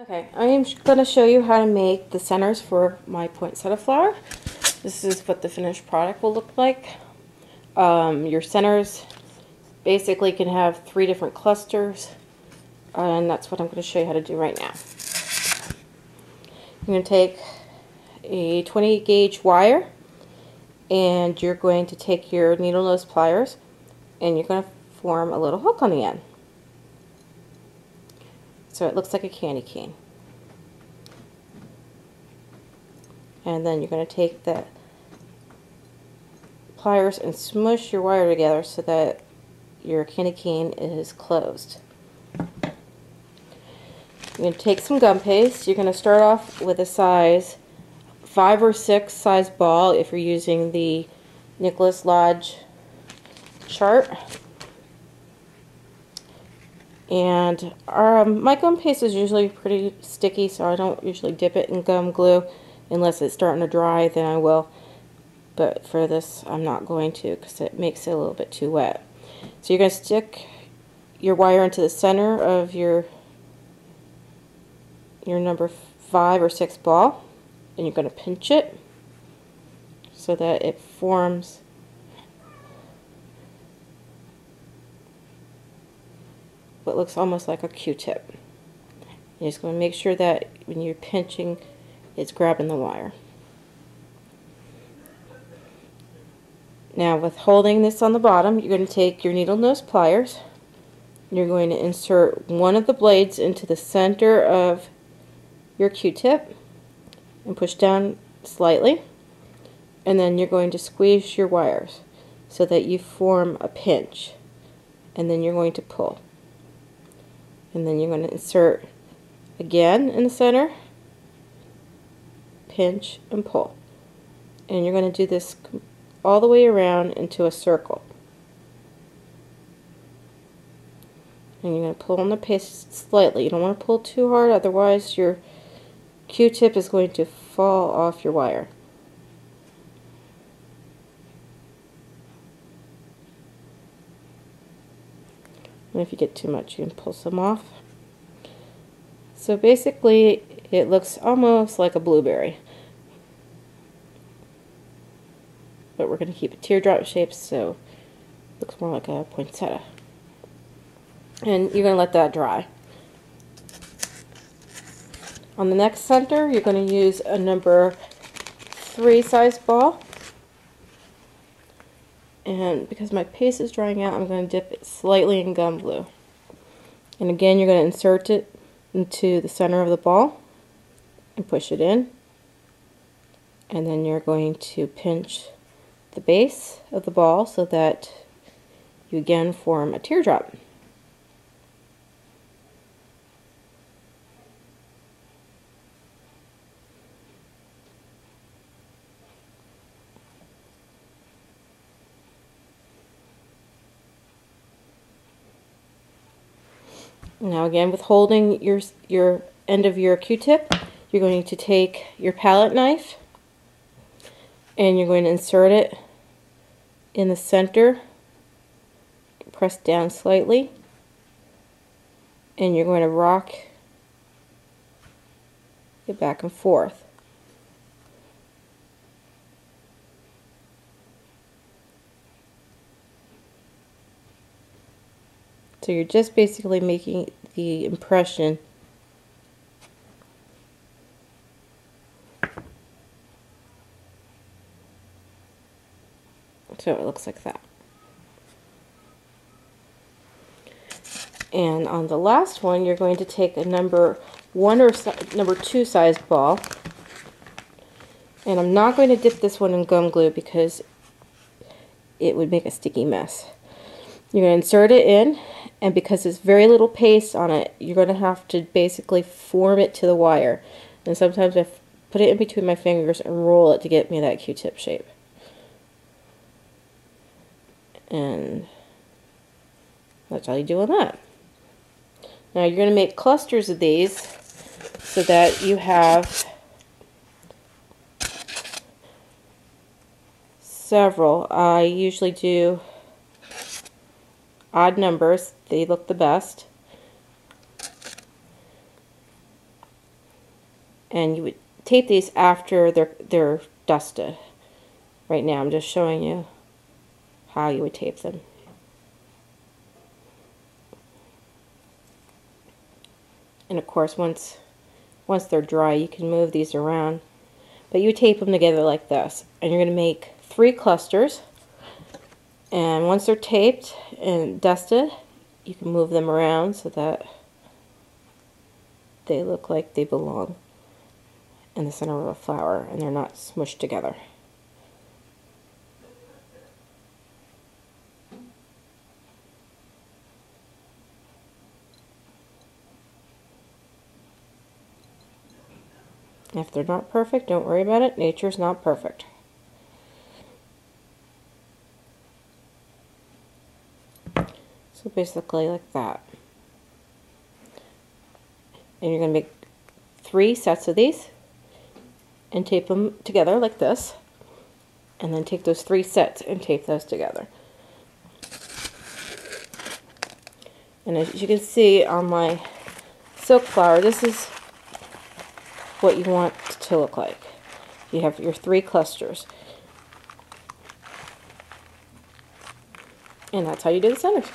Okay, I am going to show you how to make the centers for my poinsettia flower. This is what the finished product will look like. Your centers basically can have 3 different clusters, and that's what I'm going to show you how to do right now. You're going to take a 20 gauge wire, and you're going to take your needle nose pliers, and you're going to form a little hook on the end. So it looks like a candy cane. And then you're going to take the pliers and smush your wire together so that your candy cane is closed. You're going to take some gum paste. You're going to start off with a size 5 or 6 size ball if you're using the Nicholas Lodge chart. And my gum paste is usually pretty sticky, so I don't usually dip it in gum glue unless it's starting to dry, then I will. But for this, I'm not going to because it makes it a little bit too wet. So you're going to stick your wire into the center of your number 5 or 6 ball, and you're going to pinch it so that it forms what looks almost like a Q-tip. You're just going to make sure that when you're pinching, it's grabbing the wire. Now, with holding this on the bottom, you're going to take your needle nose pliers. You're going to insert one of the blades into the center of your Q-tip and push down slightly, and then you're going to squeeze your wires so that you form a pinch, and then you're going to pull. And then you're going to insert again in the center, pinch and pull. And you're going to do this all the way around into a circle. And you're going to pull on the paste slightly. You don't want to pull too hard, otherwise your Q-tip is going to fall off your wire. And if you get too much, you can pull some off. So basically, it looks almost like a blueberry. But we're going to keep it teardrop shaped, so it looks more like a poinsettia. And you're going to let that dry. On the next center, you're going to use a number 3 size ball. And because my paste is drying out, I'm going to dip it slightly in gum glue. And again, you're going to insert it into the center of the ball and push it in. And then you're going to pinch the base of the ball so that you again form a teardrop. Now again, with holding your end of your Q-tip, you're going to take your palette knife and you're going to insert it in the center, press down slightly, and you're going to rock it back and forth. So you're just basically making the impression so it looks like that. And on the last one, you're going to take a number 1 or number 2 size ball, and I'm not going to dip this one in gum glue because it would make a sticky mess. You're going to insert it in, and because there's very little paste on it, you're going to have to basically form it to the wire. And sometimes I put it in between my fingers and roll it to get me that Q-tip shape. And that's all you do on that. Now you're going to make clusters of these so that you have several. I usually do odd numbers, they look the best. And you would tape these after they're dusted. Right now I'm just showing you how you would tape them. And of course, once they're dry, you can move these around. But you tape them together like this. And you're going to make 3 clusters. And once they're taped and dusted, you can move them around so that they look like they belong in the center of a flower and they're not smushed together. If they're not perfect, don't worry about it. Nature's not perfect. So basically like that. And you're going to make 3 sets of these and tape them together like this. And then take those 3 sets and tape those together. And as you can see on my silk flower, this is what you want it to look like. You have your 3 clusters. And that's how you do the centers.